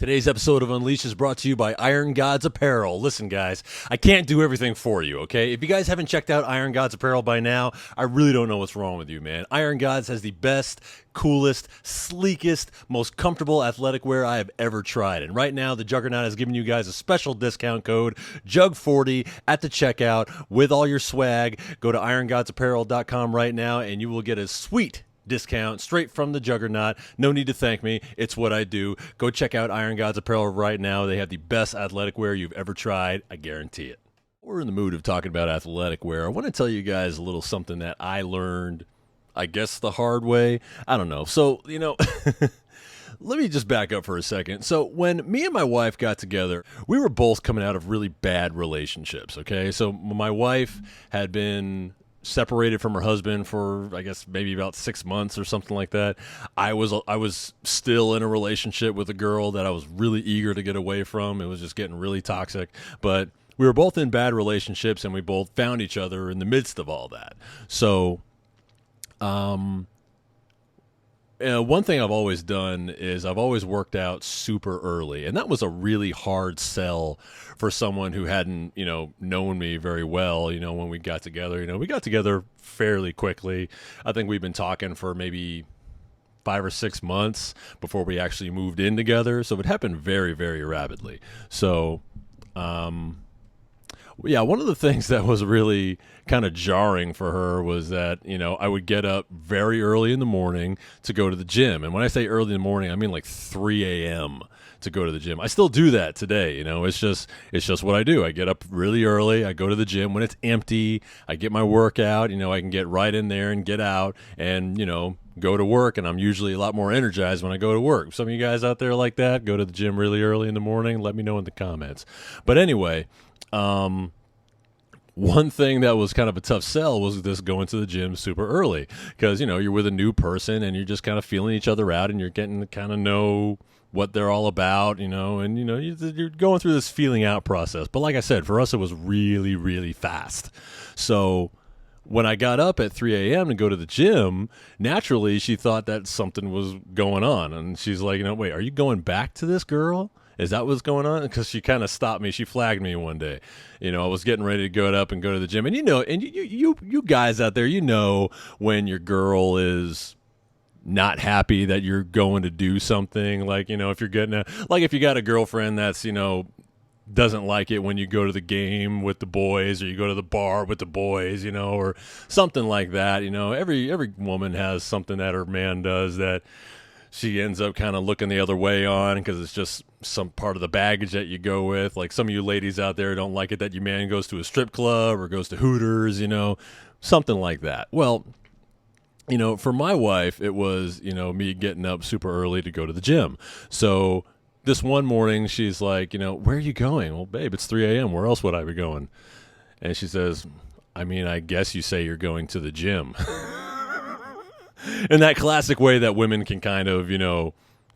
Today's episode of Unleash is brought to you by Iron Gods Apparel. Listen, guys, I can't do everything for you, okay? If you guys haven't checked out Iron Gods Apparel by now, I really don't know what's wrong with you, man. Iron Gods has the best, coolest, sleekest, most comfortable athletic wear I have ever tried. And right now, the Juggernaut is giving you guys a special discount code, JUG40, at the checkout with all your swag. Go to irongodsapparel.com right now, and you will get a sweet discount straight from the Juggernaut. No need to thank me. It's what I do. Go check out Iron Gods Apparel right now. They have the best athletic wear you've ever tried. I guarantee it. We're in the mood of talking about athletic wear. I want to tell you guys a little something that I learned, I guess, the hard way. I don't know. So, let me just back up for a second. So when me and my wife got together, we were both coming out of really bad relationships, okay? So my wife had been separated from her husband for, I guess, maybe about 6 months or something like that. I was still in a relationship with a girl that I was really eager to get away from. It was just getting really toxic. But we were both in bad relationships, and we both found each other in the midst of all that. So, one thing I've always done is I've always worked out super early, and that was a really hard sell for someone who hadn't, known me very well, when we got together. We got together fairly quickly. I think we've been talking for maybe 5 or 6 months before we actually moved in together, so it happened very, very rapidly. So, yeah, one of the things that was really kind of jarring for her was that, I would get up very early in the morning to go to the gym. And when I say early in the morning, I mean like 3 a.m. to go to the gym. I still do that today. It's just what I do. I get up really early. I go to the gym when it's empty. I get my workout. I can get right in there and get out and, go to work. And I'm usually a lot more energized when I go to work. Some of you guys out there like that, go to the gym really early in the morning. Let me know in the comments. But anyway, one thing that was kind of a tough sell was this going to the gym super early because, you're with a new person and you're just kind of feeling each other out and you're getting to kind of know what they're all about, and, you're going through this feeling out process. But like I said, for us, it was really, really fast. So when I got up at 3 a.m. to go to the gym, naturally she thought that something was going on. And she's like, wait, are you going back to this girl? Is that what's going on? Because she kind of stopped me. She flagged me one day. I was getting ready to go up and go to the gym. And you guys out there, when your girl is not happy that you're going to do something. Like, if you're if you got a girlfriend that's, doesn't like it when you go to the game with the boys or you go to the bar with the boys, or something like that. Every woman has something that her man does that she ends up kind of looking the other way on because it's just some part of the baggage that you go with. Like some of you ladies out there don't like it that your man goes to a strip club or goes to Hooters, something like that. Well, for my wife, it was, me getting up super early to go to the gym. So this one morning, she's like, where are you going? Well, babe, it's 3 a.m. Where else would I be going? And she says, I guess you say you're going to the gym. In that classic way that women can kind of,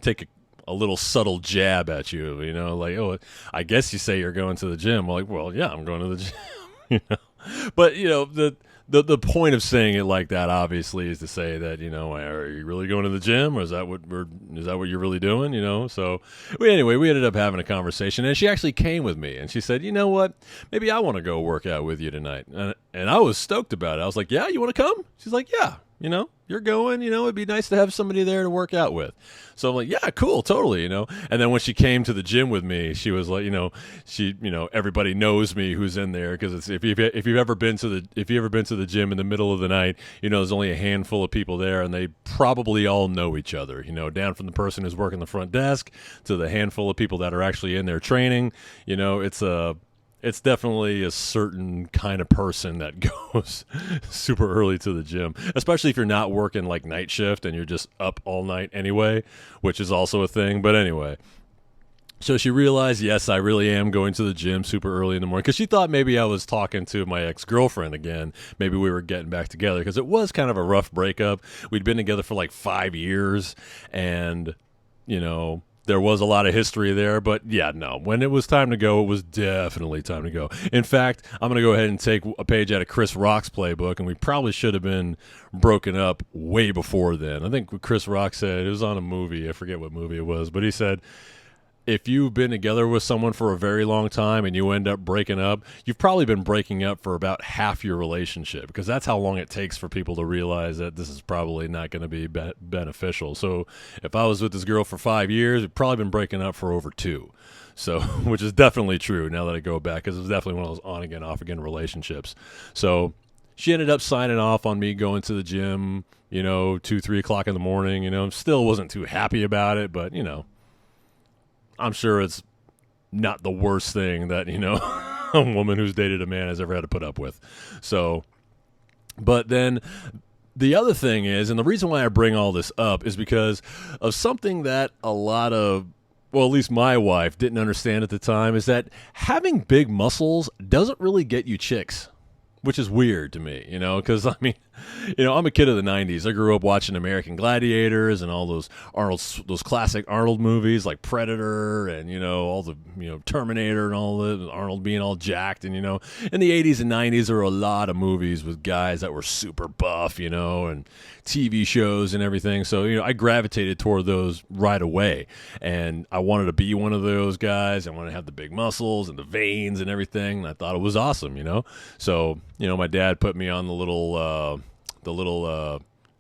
take a little subtle jab at you, like, oh, I guess you say you're going to the gym. I'm like, well, yeah, I'm going to the gym, But, the point of saying it like that, obviously, is to say that, are you really going to the gym, or is that what you're really doing, So we ended up having a conversation, and she actually came with me, and she said, you know what, maybe I want to go work out with you tonight. And I was stoked about it. I was like, yeah, you want to come? She's like, yeah. You're going, it'd be nice to have somebody there to work out with. So I'm like, yeah, cool, totally, And then when she came to the gym with me, she was like, everybody knows me who's in there because it's if you've ever been to the gym in the middle of the night, there's only a handful of people there, and they probably all know each other. Down from the person who's working the front desk to the handful of people that are actually in there training. It's definitely a certain kind of person that goes super early to the gym, especially if you're not working like night shift and you're just up all night anyway, which is also a thing. But anyway, so she realized, yes, I really am going to the gym super early in the morning because she thought maybe I was talking to my ex-girlfriend again. Maybe we were getting back together because it was kind of a rough breakup. We'd been together for like 5 years and, there was a lot of history there, but yeah, no. When it was time to go, it was definitely time to go. In fact, I'm going to go ahead and take a page out of Chris Rock's playbook, and we probably should have been broken up way before then. I think what Chris Rock said, it was on a movie. I forget what movie it was, but he said, if you've been together with someone for a very long time and you end up breaking up, you've probably been breaking up for about half your relationship, because that's how long it takes for people to realize that this is probably not going to be beneficial. So if I was with this girl for 5 years, we've probably been breaking up for over 2. So, which is definitely true now that I go back, because it was definitely one of those on again, off again relationships. So she ended up signing off on me going to the gym, 2, 3 o'clock in the morning, still wasn't too happy about it, but, I'm sure it's not the worst thing that, a woman who's dated a man has ever had to put up with. So, but then the other thing is, and the reason why I bring all this up is because of something that a lot of, well, at least my wife didn't understand at the time, is that having big muscles doesn't really get you chicks, which is weird to me, because I'm a kid of the 90s. I grew up watching American Gladiators and all those classic Arnold movies like Predator and, all the, Terminator and all the Arnold being all jacked. And, in the 80s and 90s, there were a lot of movies with guys that were super buff, and TV shows and everything. So, I gravitated toward those right away. And I wanted to be one of those guys. I wanted to have the big muscles and the veins and everything. And I thought it was awesome, So, my dad put me on the little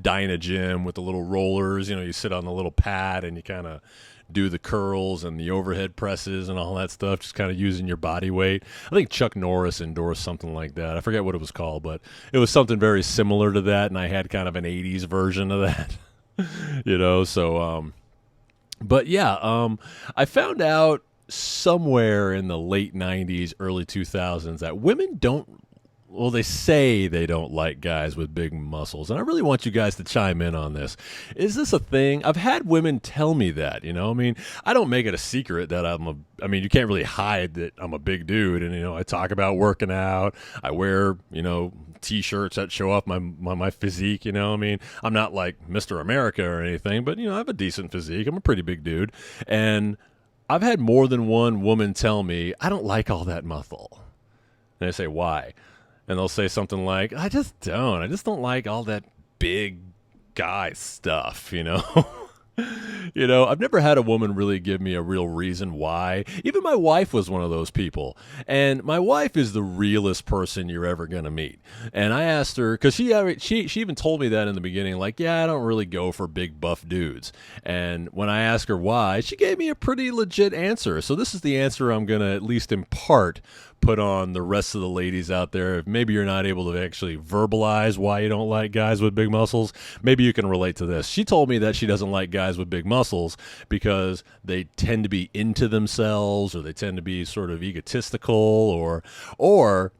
Dyna gym with the little rollers. You sit on the little pad and you kind of do the curls and the overhead presses and all that stuff, just kind of using your body weight. I think Chuck Norris endorsed something like that. I forget what it was called, but it was something very similar to that, and I had kind of an 80s version of that, so, but yeah, I found out somewhere in the late 90s, early 2000s that women don't, well, they say they don't like guys with big muscles, and I really want you guys to chime in on this. Is this a thing? I've had women tell me that, I don't make it a secret that you can't really hide that I'm a big dude, and, I talk about working out. I wear, T-shirts that show off my physique, I'm not like Mr. America or anything, but, I have a decent physique. I'm a pretty big dude, and I've had more than one woman tell me, I don't like all that muscle. And I say, why? And they'll say something like, I just don't like all that big guy stuff, I've never had a woman really give me a real reason why. Even my wife was one of those people. And my wife is the realest person you're ever going to meet. And I asked her, because she even told me that in the beginning, like, yeah, I don't really go for big buff dudes. And when I asked her why, she gave me a pretty legit answer. So this is the answer I'm going to, at least in part, put on the rest of the ladies out there. If maybe you're not able to actually verbalize why you don't like guys with big muscles, maybe you can relate to this. She told me that she doesn't like guys with big muscles because they tend to be into themselves, or they tend to be sort of egotistical, or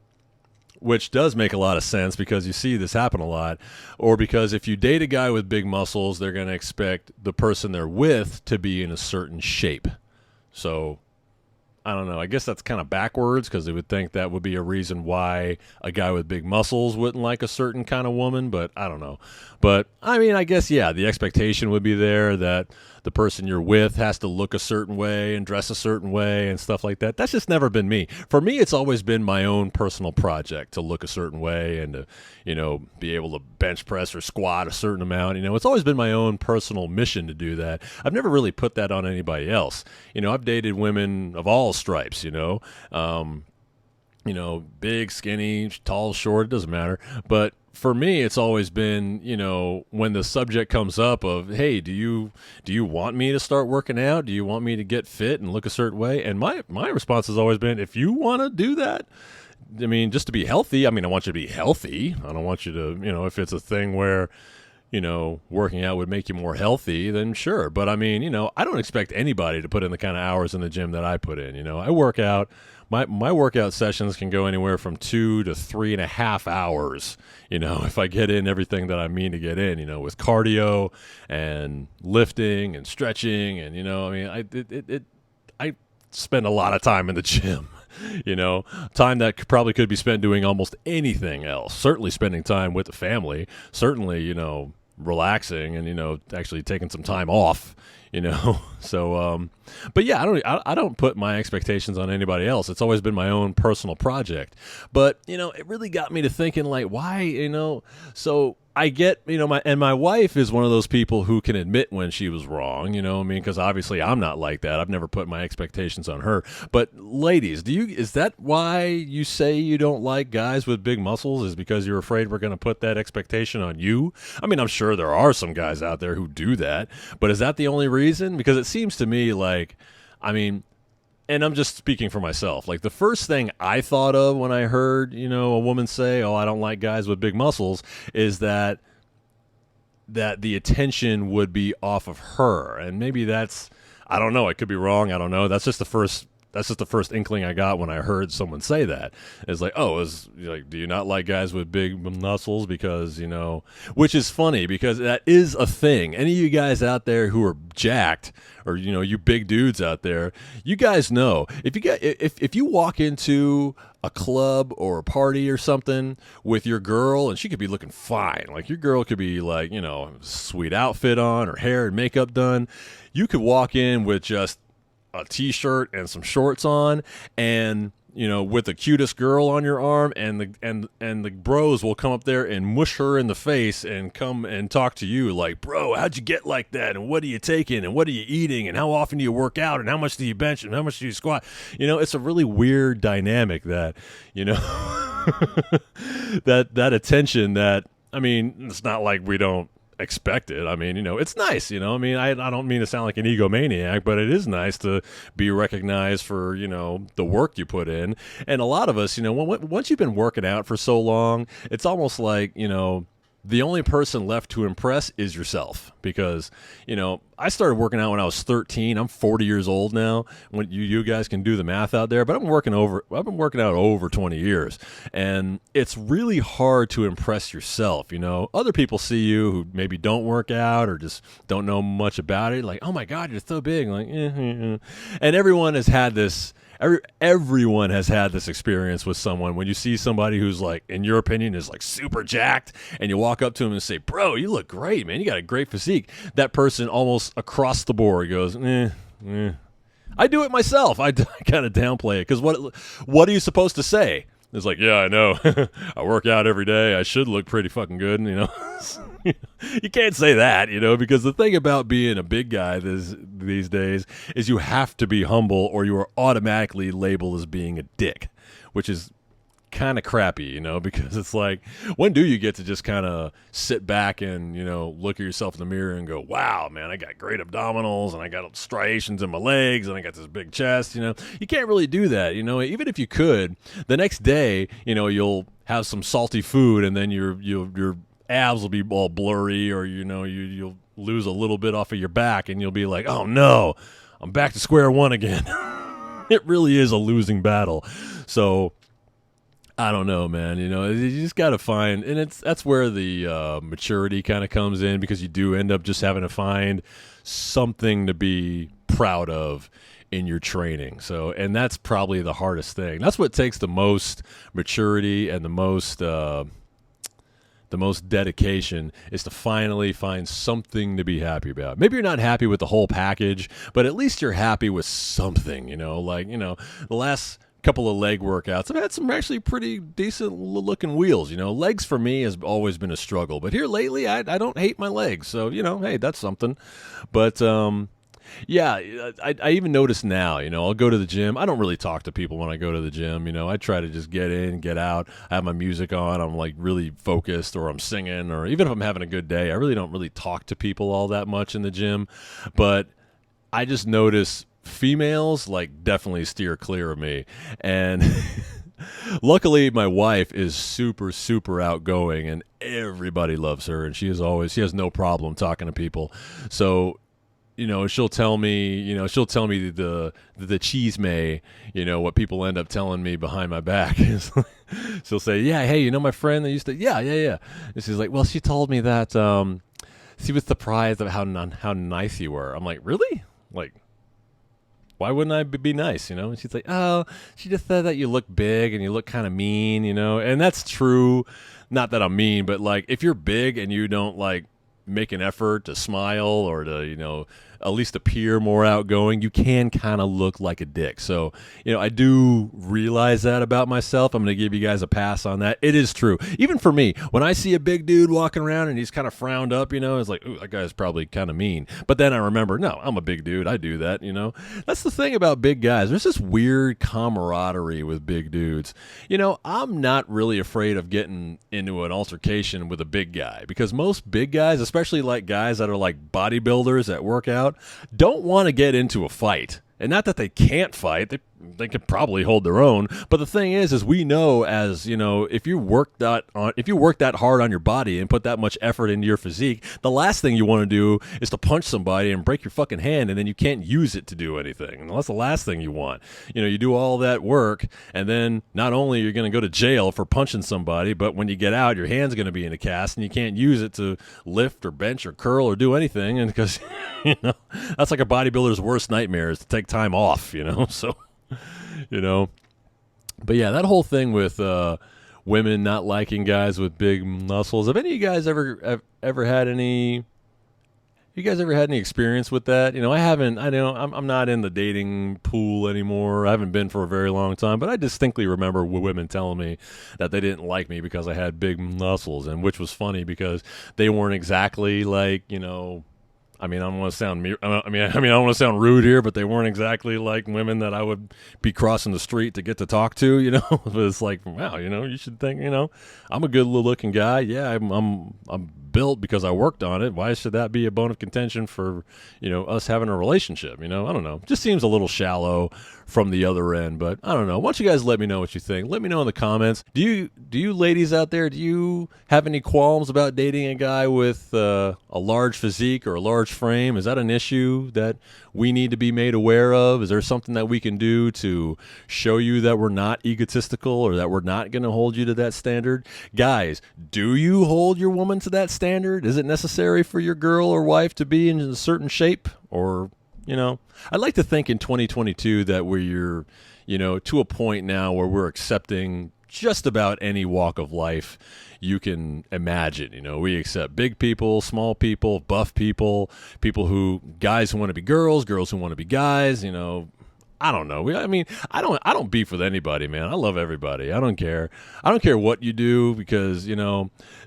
which does make a lot of sense because you see this happen a lot, or because if you date a guy with big muscles, they're going to expect the person they're with to be in a certain shape. So I don't know. I guess that's kind of backwards, because they would think that would be a reason why a guy with big muscles wouldn't like a certain kind of woman, but I don't know. But, I guess, yeah, the expectation would be there that the person you're with has to look a certain way and dress a certain way and stuff like that. That's just never been me. For me, it's always been my own personal project to look a certain way and to, be able to bench press or squat a certain amount. It's always been my own personal mission to do that. I've never really put that on anybody else. I've dated women of all stripes, big, skinny, tall, short, it doesn't matter. But for me, it's always been, when the subject comes up of, hey, do you want me to start working out? Do you want me to get fit and look a certain way? And my response has always been, if you want to do that, just to be healthy, I want you to be healthy. I don't want you to, if it's a thing where, working out would make you more healthy, then sure. But I don't expect anybody to put in the kind of hours in the gym that I put in. I work out. My workout sessions can go anywhere from 2 to 3.5 hours, if I get in everything that I mean to get in, with cardio and lifting and stretching. And, I spend a lot of time in the gym, time that probably could be spent doing almost anything else, certainly spending time with the family, certainly, relaxing and, actually taking some time off, so, But yeah, I don't put my expectations on anybody else. It's always been my own personal project. But it really got me to thinking, like, why, so I get, my wife is one of those people who can admit when she was wrong, because obviously I'm not like that. I've never put my expectations on her. But ladies, is that why you say you don't like guys with big muscles, is because you're afraid we're going to put that expectation on you? I mean, I'm sure there are some guys out there who do that, but is that the only reason? Because it seems to me like, and I'm just speaking for myself. Like, the first thing I thought of when I heard, a woman say, "Oh, I don't like guys with big muscles," is that the attention would be off of her. And maybe that's, I don't know, I could be wrong. I don't know. That's just the first inkling I got when I heard someone say that. It's like, oh, do you not like guys with big muscles? Because, which is funny, because that is a thing. Any of you guys out there who are jacked, or, you big dudes out there, you guys know, if you walk into a club or a party or something with your girl, and she could be looking fine, like your girl could be like, sweet outfit on, her hair and makeup done. You could walk in with just a t-shirt and some shorts on, and with the cutest girl on your arm, and the bros will come up there and mush her in the face and come and talk to you like, "Bro, how'd you get like that, and what are you taking, and what are you eating, and how often do you work out, and how much do you bench, and how much do you squat?" It's a really weird dynamic that that attention that, it's not like we don't expect it. It's nice, I don't mean to sound like an egomaniac, but it is nice to be recognized for, the work you put in. And a lot of us, once you've been working out for so long, it's almost like, the only person left to impress is yourself. Because, I started working out when I was 13. I'm 40 years old now. When you guys can do the math out there, but I've been working out over 20 years. And it's really hard to impress yourself. Other people see you who maybe don't work out or just don't know much about it. Like, "Oh my God, you're so big." Like, And everyone has had this. Everyone has had this experience with someone when you see somebody who's, like, in your opinion, is like super jacked, and you walk up to him and say, "Bro, you look great, man. You got a great physique." That person almost across the board goes, "Eh." I do it myself. I kind of downplay it, because what are you supposed to say? It's like, "Yeah, I know. I work out every day. I should look pretty fucking good." You can't say that, because the thing about being a big guy these days is you have to be humble, or you are automatically labeled as being a dick, which is kind of crappy, because it's like, when do you get to just kind of sit back and, look at yourself in the mirror and go, "Wow, man, I got great abdominals, and I got striations in my legs, and I got this big chest." You can't really do that. Even if you could, the next day, you'll have some salty food, and then your abs will be all blurry, or, you'll lose a little bit off of your back, and you'll be like, "Oh no, I'm back to square one again." It really is a losing battle. So I don't know, man. You just got to find, and that's where the maturity kind of comes in, because you do end up just having to find something to be proud of in your training. So, and that's probably the hardest thing. That's what takes the most maturity and the most dedication, is to finally find something to be happy about. Maybe you're not happy with the whole package, but at least you're happy with something. The last couple of leg workouts, I've had some actually pretty decent looking wheels. Legs for me has always been a struggle, but here lately I don't hate my legs. So, hey, that's something. But yeah, I even notice now, I'll go to the gym. I don't really talk to people when I go to the gym. I try to just get in, get out. I have my music on. I'm like really focused, or I'm singing, or even if I'm having a good day, I really don't really talk to people all that much in the gym. But I just notice females like definitely steer clear of me. And luckily my wife is super, super outgoing, and everybody loves her, and she has no problem talking to people. So, she'll tell me the cheese may, what people end up telling me behind my back is, she'll say, "Yeah, hey, my friend that used to," yeah. And she's like, "Well, she told me that she was surprised of how nice you were." I'm like, "Really? Like, why wouldn't I be nice?" And she's like, "Oh, she just said that you look big and you look kind of mean," and that's true. Not that I'm mean, but like, if you're big and you don't like make an effort to smile or to, at least appear more outgoing, you can kind of look like a dick. So, I do realize that about myself. I'm going to give you guys a pass on that. It is true. Even for me, when I see a big dude walking around and he's kind of frowned up, it's like, ooh, that guy's probably kind of mean. But then I remember, no, I'm a big dude. I do that, That's the thing about big guys. There's this weird camaraderie with big dudes. I'm not really afraid of getting into an altercation with a big guy because most big guys, especially like guys that are like bodybuilders that work out, don't want to get into a fight. And not that they can't fight, they could probably hold their own. But the thing is we know, as if you work that hard on your body and put that much effort into your physique, the last thing you want to do is to punch somebody and break your fucking hand, and then you can't use it to do anything. And that's the last thing you want. You do all that work, and then not only you're going to go to jail for punching somebody, but when you get out, your hand's going to be in a cast, and you can't use it to lift or bench or curl or do anything. And because that's like a bodybuilder's worst nightmare, is to take time off. So. But yeah, that whole thing with women not liking guys with big muscles. Have any of you guys ever had any? You guys ever had any experience with that? I haven't. I'm not in the dating pool anymore. I haven't been for a very long time. But I distinctly remember women telling me that they didn't like me because I had big muscles, and which was funny because they weren't exactly like I don't want to sound. I don't want to sound rude here, but they weren't exactly like women that I would be crossing the street to get to talk to. But it's like, wow, you should think, I'm a good-looking guy. Yeah, I'm built because I worked on it. Why should that be a bone of contention for us having a relationship? I don't know. Just seems a little shallow from the other end, but I don't know. Why don't you guys let me know what you think? Let me know in the comments. Do you ladies out there, do you have any qualms about dating a guy with a large physique or a large frame? Is that an issue that we need to be made aware of? Is there something that we can do to show you that we're not egotistical or that we're not going to hold you to that standard? Guys, do you hold your woman to that standard? Is it necessary for your girl or wife to be in a certain shape? Or I'd like to think in 2022 that we're, to a point now where we're accepting just about any walk of life you can imagine. We accept big people, small people, buff people, guys who want to be girls who want to be guys, I don't know. I don't beef with anybody, man. I love everybody. I don't care. I don't care what you do because,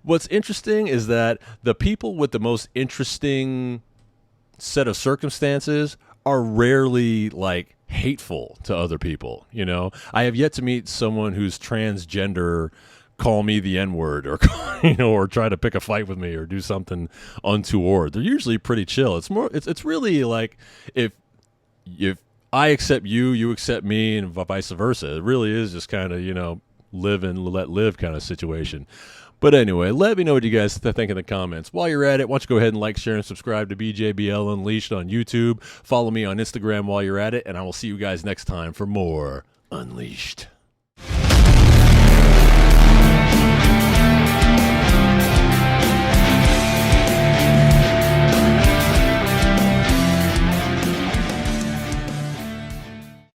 what's interesting is that the people with the most interesting set of circumstances are rarely like hateful to other people. I have yet to meet someone who's transgender call me the N-word or or try to pick a fight with me or do something untoward. They're usually pretty chill. It's really like if I accept you, you accept me, and vice versa. It really is just kind of live and let live kind of situation. But anyway, let me know what you guys think in the comments. While you're at it, why don't you go ahead and like, share, and subscribe to BJBL Unleashed on YouTube. Follow me on Instagram while you're at it, and I will see you guys next time for more Unleashed.